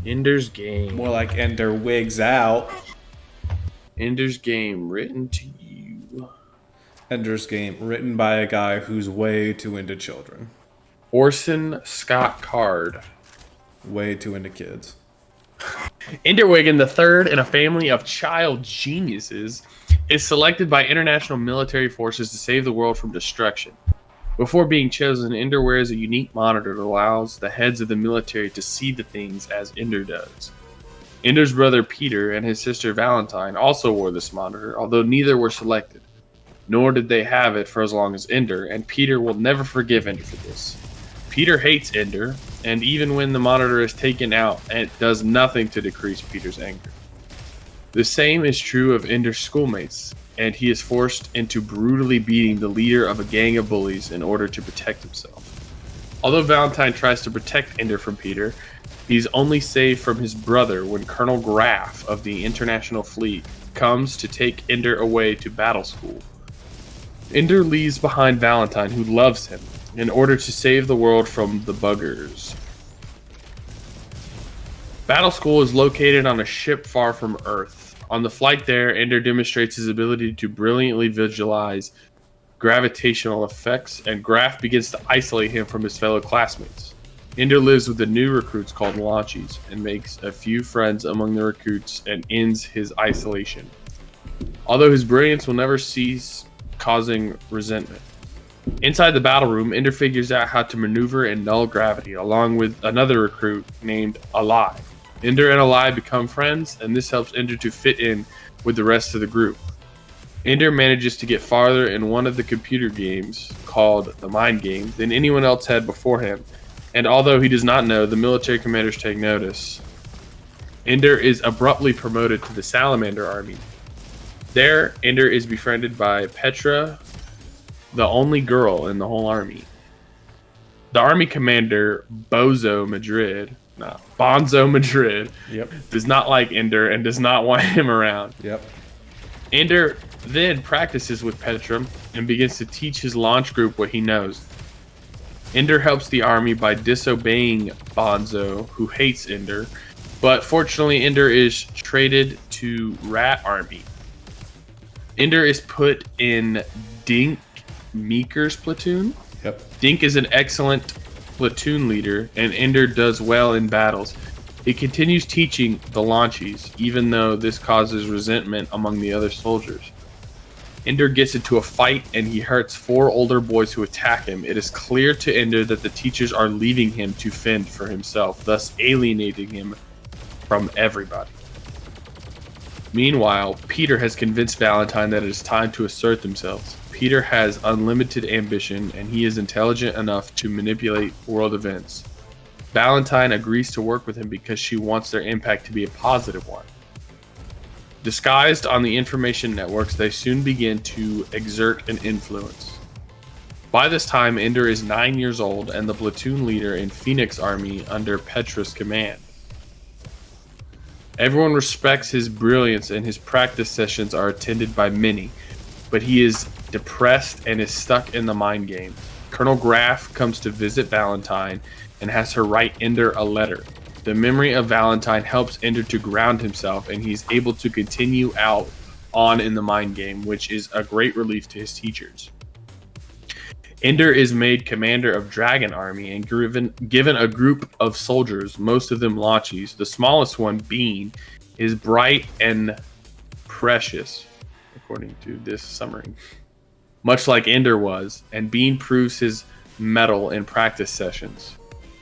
Ender's Game. More like Ender wigs out. Ender's Game, written to you. Ender's Game, written by a guy who's way too into children. Orson Scott Card. Way too into kids. Enderwigan, the third in a family of child geniuses, is selected by international military forces to save the world from destruction. Before being chosen, Ender wears a unique monitor that allows the heads of the military to see the things as Ender does. Ender's brother Peter and his sister Valentine also wore this monitor, although neither were selected. Nor did they have it for as long as Ender, and Peter will never forgive Ender for this. Peter hates Ender, and even when the monitor is taken out, it does nothing to decrease Peter's anger. The same is true of Ender's schoolmates, and he is forced into brutally beating the leader of a gang of bullies in order to protect himself. Although Valentine tries to protect Ender from Peter, he's only saved from his brother when Colonel Graff of the International Fleet comes to take Ender away to battle school. Ender leaves behind Valentine, who loves him, in order to save the world from the buggers. Battle School is located on a ship far from Earth. On the flight there, Ender demonstrates his ability to brilliantly visualize gravitational effects, and Graff begins to isolate him from his fellow classmates. Ender lives with the new recruits called Launchies, and makes a few friends among the recruits and ends his isolation. Although his brilliance will never cease causing resentment. Inside the battle room, Ender figures out how to maneuver in null gravity, along with another recruit named Ally. Ender and Ally become friends, and this helps Ender to fit in with the rest of the group. Ender manages to get farther in one of the computer games, called the Mind Game, than anyone else had before him, and although he does not know, the military commanders take notice. Ender is abruptly promoted to the Salamander Army. There, Ender is befriended by Petra, the only girl in the whole army. The army commander, Bonzo Madrid, Yep. does not like Ender and does not want him around. Yep. Ender then practices with Petra and begins to teach his launch group what he knows. Ender helps the army by disobeying Bonzo, who hates Ender, but fortunately Ender is traded to Rat Army. Ender is put in Dink Meeker's platoon. Yep. Dink is an excellent platoon leader, and Ender does well in battles. He continues teaching the Launchies, even though this causes resentment among the other soldiers. Ender gets into a fight, and he hurts 4 older boys who attack him. It is clear to Ender that the teachers are leaving him to fend for himself, thus alienating him from everybody. Meanwhile, Peter has convinced Valentine that it is time to assert themselves. Peter has unlimited ambition, and he is intelligent enough to manipulate world events. Valentine agrees to work with him because she wants their impact to be a positive one. Disguised on the information networks, they soon begin to exert an influence. By this time, Ender is 9 years old and the platoon leader in Phoenix Army under Petra's command. Everyone respects his brilliance, and his practice sessions are attended by many, but he is depressed and is stuck in the mind game. Colonel Graff comes to visit Valentine and has her write Ender a letter. The memory of Valentine helps Ender to ground himself, and he's able to continue on in the mind game, which is a great relief to his teachers. Ender is made commander of Dragon Army and given a group of soldiers, most of them Launchies. The smallest one, Bean, is bright and precious, according to this summary, much like Ender was, and Bean proves his mettle in practice sessions.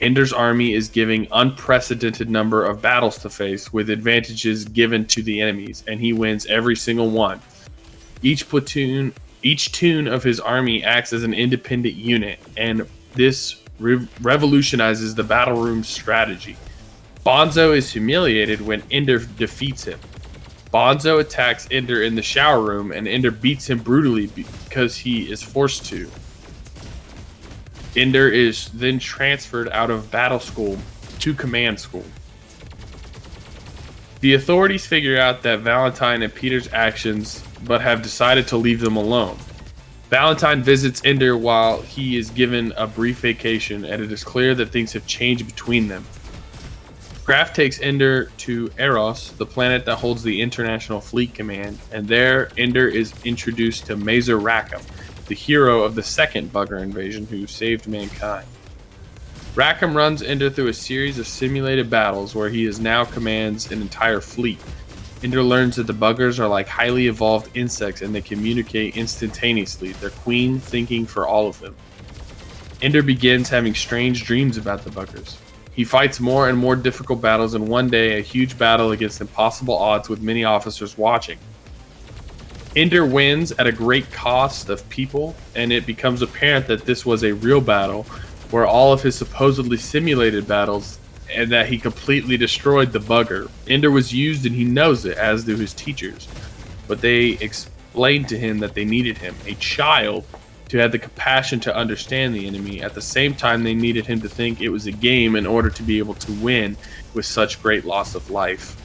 Ender's army is given unprecedented number of battles to face, with advantages given to the enemies, and he wins every single one. Each tune of his army acts as an independent unit, and this revolutionizes the battle room strategy. Bonzo is humiliated when Ender defeats him. Bonzo attacks Ender in the shower room, and Ender beats him brutally because he is forced to. Ender is then transferred out of battle school to command school. The authorities figure out that Valentine and Peter's actions, but have decided to leave them alone. Valentine visits Ender while he is given a brief vacation, and it is clear that things have changed between them. Graf takes Ender to Eros, the planet that holds the International Fleet Command, and there Ender is introduced to Mazer Rackham, the hero of the second bugger invasion who saved mankind. Rackham runs Ender through a series of simulated battles where he now commands an entire fleet. Ender learns that the buggers are like highly evolved insects and they communicate instantaneously, their queen thinking for all of them. Ender begins having strange dreams about the buggers. He fights more and more difficult battles, and one day a huge battle against impossible odds with many officers watching. Ender wins at a great cost of people, and it becomes apparent that this was a real battle where all of his supposedly simulated battles, and that he completely destroyed the bugger. Ender was used and he knows it, as do his teachers. But they explained to him that they needed him, a child, to have the compassion to understand the enemy. At the same time, they needed him to think it was a game in order to be able to win with such great loss of life.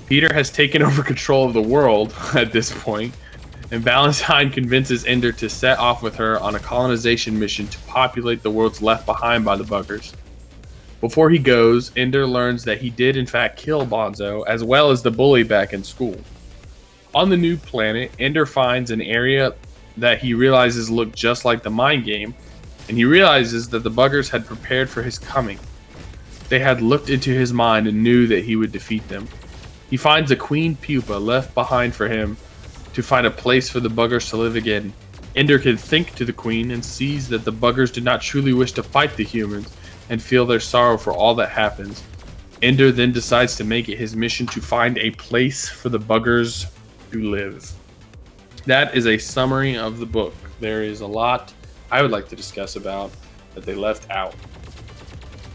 Peter has taken over control of the world at this point, and Valentine convinces Ender to set off with her on a colonization mission to populate the worlds left behind by the buggers. Before he goes, Ender learns that he did in fact kill Bonzo, as well as the bully back in school. On the new planet, Ender finds an area that he realizes looked just like the mind game, and he realizes that the buggers had prepared for his coming. They had looked into his mind and knew that he would defeat them. He finds a queen pupa left behind for him to find a place for the buggers to live again. Ender can think to the queen and sees that the buggers do not truly wish to fight the humans and feel their sorrow for all that happens. Ender then decides to make it his mission to find a place for the buggers to live. That is a summary of the book. There is a lot I would like to discuss about that they left out.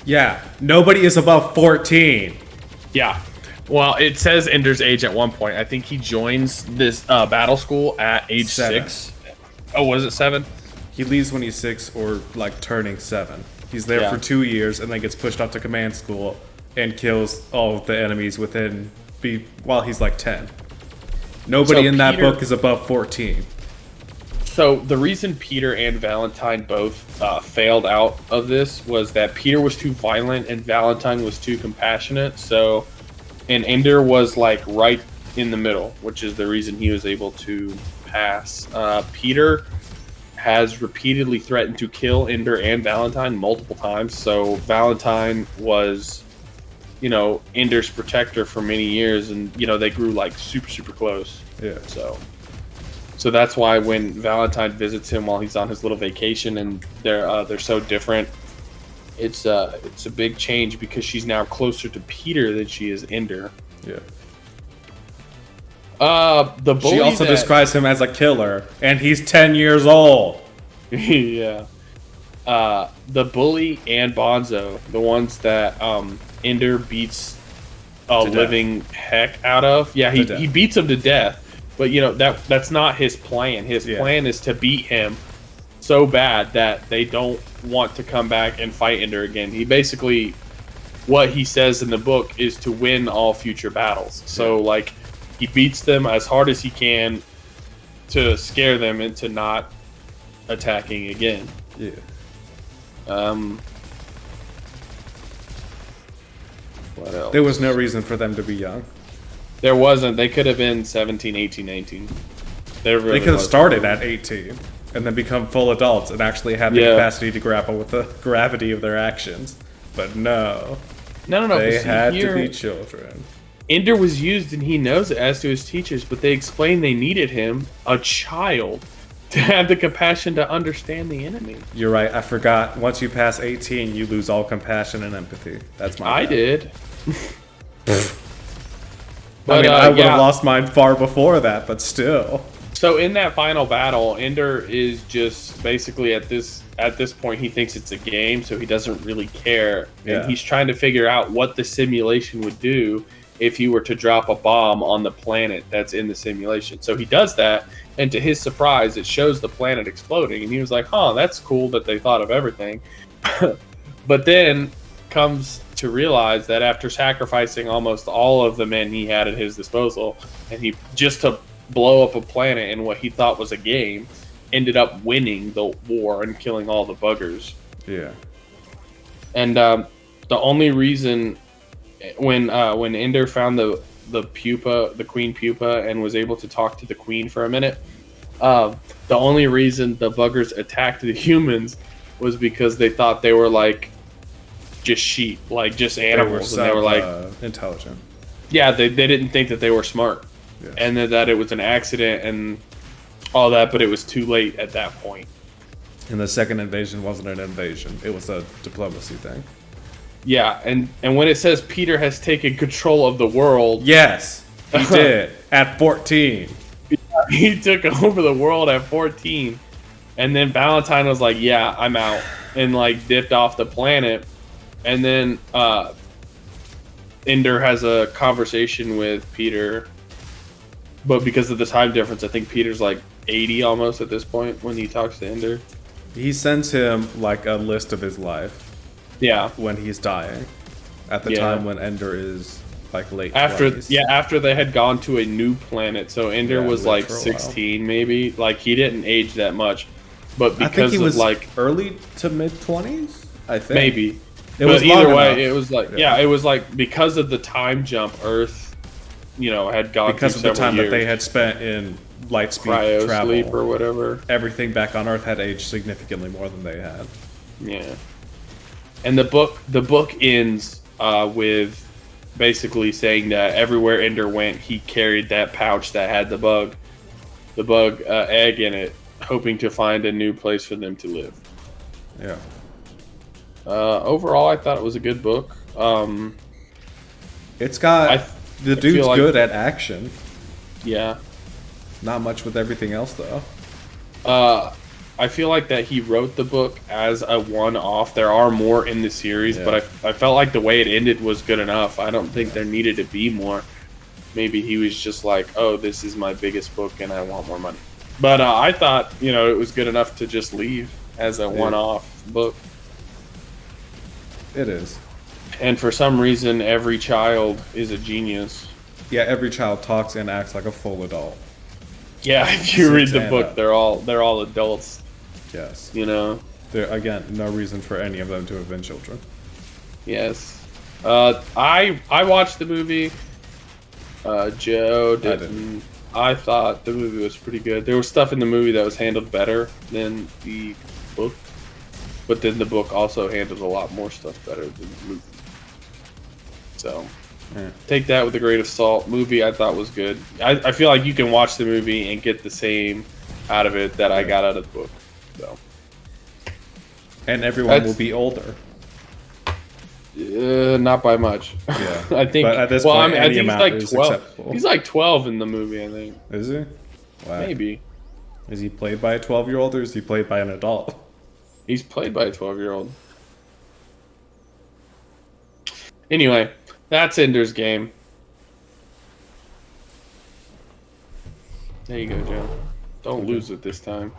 Yeah, nobody is above 14. Yeah. Well, it says Ender's age at one point. I think he joins this battle school at age 6. Oh, was it 7? He leaves when he's 6 or like turning 7. He's there for 2 years and then gets pushed off to command school and kills all of the enemies while he's like 10. Nobody in that book is above 14. So the reason Peter and Valentine both failed out of this was that Peter was too violent and Valentine was too compassionate. And Ender was like right in the middle, which is the reason he was able to pass. Peter has repeatedly threatened to kill Ender and Valentine multiple times. So Valentine was, Ender's protector for many years, and they grew like super, super close. Yeah. So that's why when Valentine visits him while he's on his little vacation, and they're so different, it's a big change because she's now closer to Peter than she is Ender. Yeah. The bully she also describes him as a killer, and he's 10 years old. Yeah. The bully and Bonzo, the ones that Ender beats living heck out of. Yeah, he beats him to death. But that's not his plan. His plan is to beat him so bad that they don't want to come back and fight Ender again. He basically, what he says in the book is to win all future battles. So like he beats them as hard as he can to scare them into not attacking again. Yeah. What else? There was no reason for them to be young. There wasn't. They could have been 17, 18, 19. They could have started at 18 and then become full adults and actually had the capacity to grapple with the gravity of their actions. But no. No. They had to be children. Ender was used and he knows it, as to his teachers, but they explained they needed him, a child, to have the compassion to understand the enemy. You're right. I forgot. Once you pass 18, you lose all compassion and empathy. That's my bad. I did. But, I would have lost mine far before that, but still. So in that final battle, Ender is just basically at this point he thinks it's a game, so he doesn't really care. Yeah. And he's trying to figure out what the simulation would do if he were to drop a bomb on the planet that's in the simulation. So he does that, and to his surprise, it shows the planet exploding. And he was like, that's cool that they thought of everything. But then comes to realize that after sacrificing almost all of the men he had at his disposal, and he just to blow up a planet in what he thought was a game, ended up winning the war and killing all the buggers. Yeah. And the only reason when Ender found the pupa, the queen pupa, and was able to talk to the queen for a minute. The only reason the buggers attacked the humans was because they thought they were like just sheep, like just animals, and they were like intelligent. Yeah, they didn't think that they were smart, yes. And that it was an accident and all that, but it was too late at that point. And the second invasion wasn't an invasion; it was a diplomacy thing. Yeah, and when it says Peter has taken control of the world, yes, he did at 14. He took over the world at 14, and then Valentine was like, "Yeah, I'm out," and like dipped off the planet, and then Ender has a conversation with Peter, but because of the time difference, I think Peter's like 80 almost at this point when he talks to Ender. He sends him like a list of his life. Yeah, when he's dying, at the time when Ender is like late. After 20s. after they had gone to a new planet, so Ender was like 16 maybe. Like he didn't age that much, but because I think he was like early to mid 20s. I think maybe. It was either way, enough. it was like it was like because of the time jump, Earth, had gone because through of the time years. that they had spent in light speed cryo travel sleep or whatever. Everything back on Earth had aged significantly more than they had. Yeah, and the book ends with basically saying that everywhere Ender went, he carried that pouch that had the bug egg in it, hoping to find a new place for them to live. Yeah. Overall, I thought it was a good book. It's got the dude's good at action. Yeah. Not much with everything else though. I feel like that he wrote the book as a one-off. There are more in the series, but I felt like the way it ended was good enough. I don't think there needed to be more. Maybe he was just like, "Oh, this is my biggest book, and I want more money." But I thought, it was good enough to just leave as a one-off book. It is. And for some reason, every child is a genius. Yeah, every child talks and acts like a full adult. Yeah, if you read the book, they're all adults. Yes. There again, no reason for any of them to have been children. Yes. I watched the movie. Joe didn't. I thought the movie was pretty good. There was stuff in the movie that was handled better than the book. But then the book also handles a lot more stuff better than the movie. So, take that with a grain of salt. Movie I thought was good. I feel like you can watch the movie and get the same out of it that I got out of the book. So, and everyone will be older. Not by much. Yeah, I think. But at this point, I think he's like 12. Acceptable. He's like 12 in the movie. I think. Is he? Wow. Maybe. Is he played by a 12-year-old or is he played by an adult? He's played by a 12-year-old. Anyway, that's Ender's Game. There you go, Joe. Don't lose it this time.